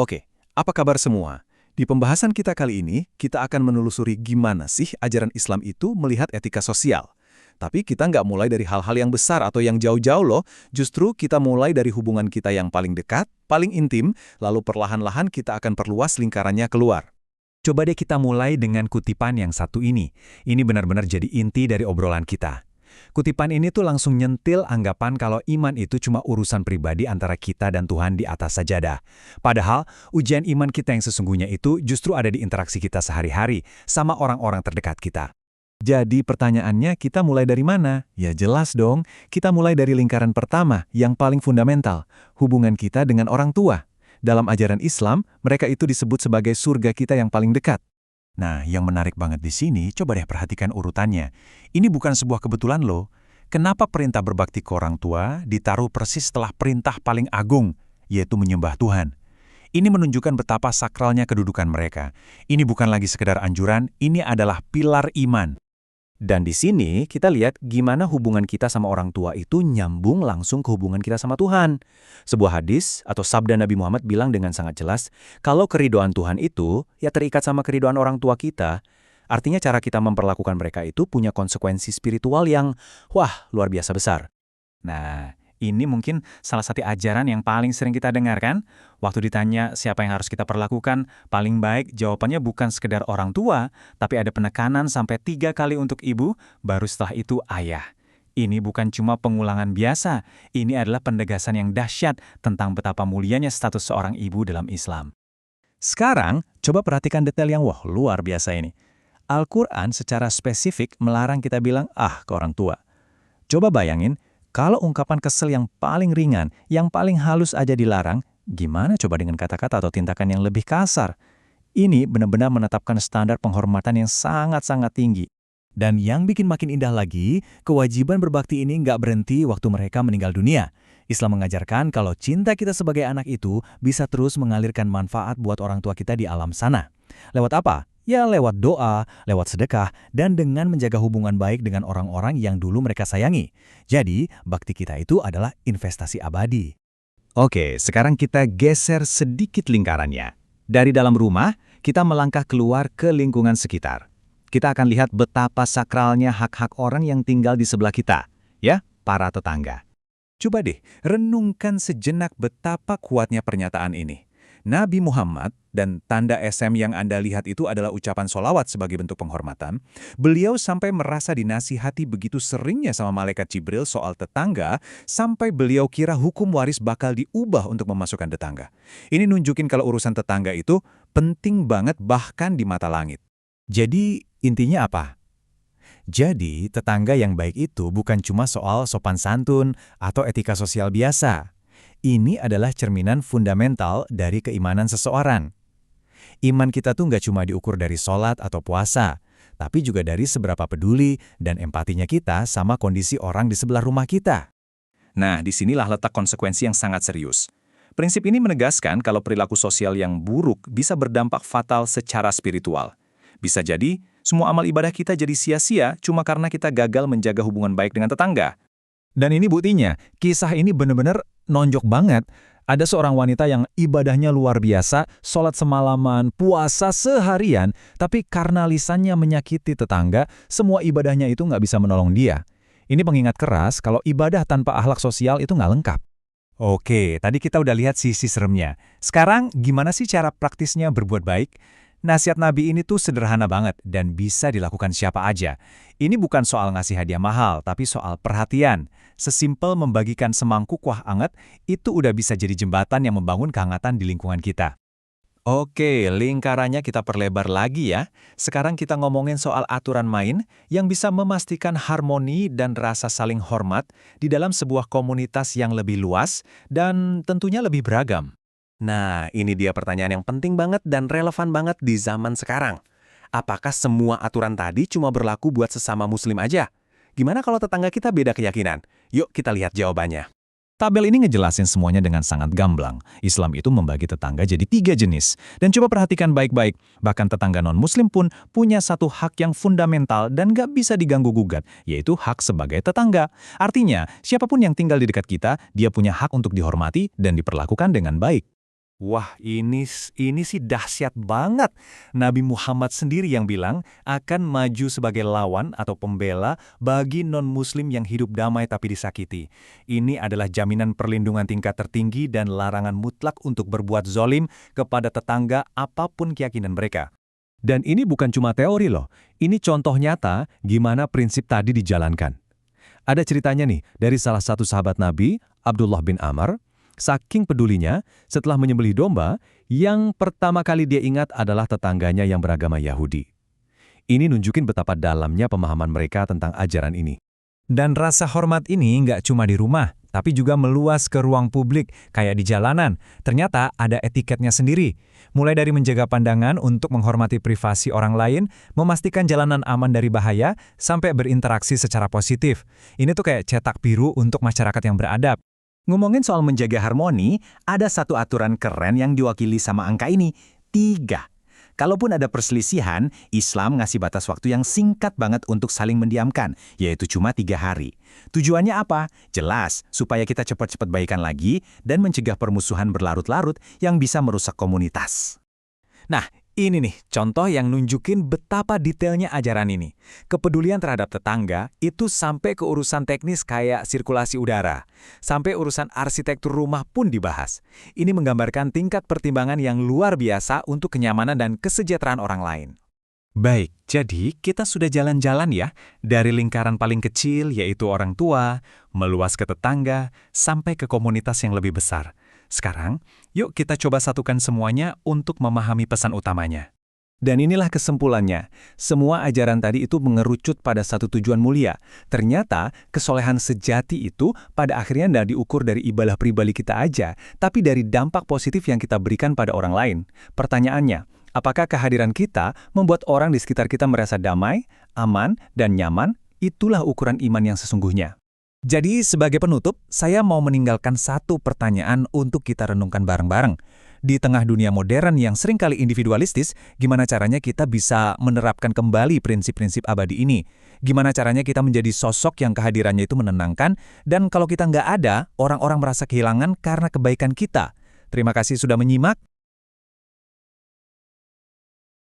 Oke, apa kabar semua? Di pembahasan kita kali ini, kita akan menelusuri gimana sih ajaran Islam itu melihat etika sosial. Tapi kita nggak mulai dari hal-hal yang besar atau yang jauh-jauh loh, justru kita mulai dari hubungan kita yang paling dekat, paling intim, lalu perlahan-lahan kita akan perluas lingkarannya keluar. Coba deh kita mulai dengan kutipan yang satu ini. Ini benar-benar jadi inti dari obrolan kita. Kutipan ini tuh langsung nyentil anggapan kalau iman itu cuma urusan pribadi antara kita dan Tuhan di atas sajadah. Padahal, ujian iman kita yang sesungguhnya itu justru ada di interaksi kita sehari-hari sama orang-orang terdekat kita. Jadi pertanyaannya, kita mulai dari mana? Ya jelas dong, kita mulai dari lingkaran pertama yang paling fundamental, hubungan kita dengan orang tua. Dalam ajaran Islam, mereka itu disebut sebagai surga kita yang paling dekat. Nah, yang menarik banget di sini, coba deh perhatikan urutannya. Ini bukan sebuah kebetulan loh. Kenapa perintah berbakti ke orang tua ditaruh persis setelah perintah paling agung, yaitu menyembah Tuhan? Ini menunjukkan betapa sakralnya kedudukan mereka. Ini bukan lagi sekedar anjuran, ini adalah pilar iman. Dan di sini kita lihat gimana hubungan kita sama orang tua itu nyambung langsung ke hubungan kita sama Tuhan. Sebuah hadis atau sabda Nabi Muhammad bilang dengan sangat jelas, kalau keridhaan Tuhan itu ya terikat sama keridhaan orang tua kita, artinya cara kita memperlakukan mereka itu punya konsekuensi spiritual yang, wah, luar biasa besar. Nah, ini mungkin salah satu ajaran yang paling sering kita dengar kan? Waktu ditanya siapa yang harus kita perlakukan, paling baik jawabannya bukan sekedar orang tua, tapi ada penekanan sampai 3 kali untuk ibu, baru setelah itu ayah. Ini bukan cuma pengulangan biasa, ini adalah penegasan yang dahsyat tentang betapa mulianya status seorang ibu dalam Islam. Sekarang, coba perhatikan detail yang luar biasa ini. Al-Quran secara spesifik melarang kita bilang ke orang tua. Coba bayangin, kalau ungkapan kesel yang paling ringan, yang paling halus aja dilarang, gimana coba dengan kata-kata atau tindakan yang lebih kasar? Ini benar-benar menetapkan standar penghormatan yang sangat-sangat tinggi. Dan yang bikin makin indah lagi, kewajiban berbakti ini nggak berhenti waktu mereka meninggal dunia. Islam mengajarkan kalau cinta kita sebagai anak itu bisa terus mengalirkan manfaat buat orang tua kita di alam sana. Lewat apa? Ya lewat doa, lewat sedekah, dan dengan menjaga hubungan baik dengan orang-orang yang dulu mereka sayangi. Jadi, bakti kita itu adalah investasi abadi. Oke, sekarang kita geser sedikit lingkarannya. Dari dalam rumah, kita melangkah keluar ke lingkungan sekitar. Kita akan lihat betapa sakralnya hak-hak orang yang tinggal di sebelah kita, ya, para tetangga. Coba deh, renungkan sejenak betapa kuatnya pernyataan ini. Nabi Muhammad dan tanda SM yang Anda lihat itu adalah ucapan sholawat sebagai bentuk penghormatan. Beliau sampai merasa dinasihati begitu seringnya sama malaikat Jibril soal tetangga, sampai beliau kira hukum waris bakal diubah untuk memasukkan tetangga. Ini nunjukin kalau urusan tetangga itu penting banget bahkan di mata langit. Jadi intinya apa? Jadi tetangga yang baik itu bukan cuma soal sopan santun atau etika sosial biasa. Ini adalah cerminan fundamental dari keimanan seseorang. Iman kita tuh nggak cuma diukur dari sholat atau puasa, tapi juga dari seberapa peduli dan empatinya kita sama kondisi orang di sebelah rumah kita. Nah, disinilah letak konsekuensi yang sangat serius. Prinsip ini menegaskan kalau perilaku sosial yang buruk bisa berdampak fatal secara spiritual. Bisa jadi, semua amal ibadah kita jadi sia-sia cuma karena kita gagal menjaga hubungan baik dengan tetangga. Dan ini buktinya, kisah ini benar-benar nonjok banget. Ada seorang wanita yang ibadahnya luar biasa, sholat semalaman, puasa seharian, tapi karena lisannya menyakiti tetangga, semua ibadahnya itu nggak bisa menolong dia. Ini pengingat keras kalau ibadah tanpa akhlak sosial itu nggak lengkap. Oke, tadi kita udah lihat sisi seremnya. Sekarang, gimana sih cara praktisnya berbuat baik? Nasihat Nabi ini tuh sederhana banget dan bisa dilakukan siapa aja. Ini bukan soal ngasih hadiah mahal, tapi soal perhatian. Sesimpel membagikan semangkuk kuah anget, itu udah bisa jadi jembatan yang membangun kehangatan di lingkungan kita. Oke, lingkarannya kita perlebar lagi ya. Sekarang kita ngomongin soal aturan main yang bisa memastikan harmoni dan rasa saling hormat di dalam sebuah komunitas yang lebih luas dan tentunya lebih beragam. Nah, ini dia pertanyaan yang penting banget dan relevan banget di zaman sekarang. Apakah semua aturan tadi cuma berlaku buat sesama muslim aja? Gimana kalau tetangga kita beda keyakinan? Yuk kita lihat jawabannya. Tabel ini ngejelasin semuanya dengan sangat gamblang. Islam itu membagi tetangga jadi 3 jenis. Dan coba perhatikan baik-baik, bahkan tetangga non-muslim pun punya satu hak yang fundamental dan gak bisa diganggu-gugat, yaitu hak sebagai tetangga. Artinya, siapapun yang tinggal di dekat kita, dia punya hak untuk dihormati dan diperlakukan dengan baik. Wah, ini sih dahsyat banget. Nabi Muhammad sendiri yang bilang akan maju sebagai lawan atau pembela bagi non-muslim yang hidup damai tapi disakiti. Ini adalah jaminan perlindungan tingkat tertinggi dan larangan mutlak untuk berbuat zolim kepada tetangga apapun keyakinan mereka. Dan ini bukan cuma teori loh, ini contoh nyata gimana prinsip tadi dijalankan. Ada ceritanya nih dari salah satu sahabat Nabi, Abdullah bin Amr. Saking pedulinya, setelah menyembelih domba, yang pertama kali dia ingat adalah tetangganya yang beragama Yahudi. Ini nunjukin betapa dalamnya pemahaman mereka tentang ajaran ini. Dan rasa hormat ini nggak cuma di rumah, tapi juga meluas ke ruang publik, kayak di jalanan. Ternyata ada etiketnya sendiri. Mulai dari menjaga pandangan untuk menghormati privasi orang lain, memastikan jalanan aman dari bahaya, sampai berinteraksi secara positif. Ini tuh kayak cetak biru untuk masyarakat yang beradab. Ngomongin soal menjaga harmoni, ada satu aturan keren yang diwakili sama angka ini, 3. Kalaupun ada perselisihan, Islam ngasih batas waktu yang singkat banget untuk saling mendiamkan, yaitu cuma 3 hari. Tujuannya apa? Jelas, supaya kita cepat-cepat baikan lagi dan mencegah permusuhan berlarut-larut yang bisa merusak komunitas. Nah, ini nih contoh yang nunjukin betapa detailnya ajaran ini. Kepedulian terhadap tetangga itu sampai ke urusan teknis kayak sirkulasi udara. Sampai urusan arsitektur rumah pun dibahas. Ini menggambarkan tingkat pertimbangan yang luar biasa untuk kenyamanan dan kesejahteraan orang lain. Baik, jadi kita sudah jalan-jalan ya, dari lingkaran paling kecil yaitu orang tua, meluas ke tetangga, sampai ke komunitas yang lebih besar. Sekarang, yuk kita coba satukan semuanya untuk memahami pesan utamanya. Dan inilah kesimpulannya. Semua ajaran tadi itu mengerucut pada satu tujuan mulia. Ternyata, kesolehan sejati itu pada akhirnya tidak diukur dari ibadah pribadi kita aja, tapi dari dampak positif yang kita berikan pada orang lain. Pertanyaannya, apakah kehadiran kita membuat orang di sekitar kita merasa damai, aman, dan nyaman? Itulah ukuran iman yang sesungguhnya. Jadi sebagai penutup, saya mau meninggalkan satu pertanyaan untuk kita renungkan bareng-bareng. Di tengah dunia modern yang seringkali individualistis, gimana caranya kita bisa menerapkan kembali prinsip-prinsip abadi ini? Gimana caranya kita menjadi sosok yang kehadirannya itu menenangkan, dan kalau kita nggak ada, orang-orang merasa kehilangan karena kebaikan kita? Terima kasih sudah menyimak.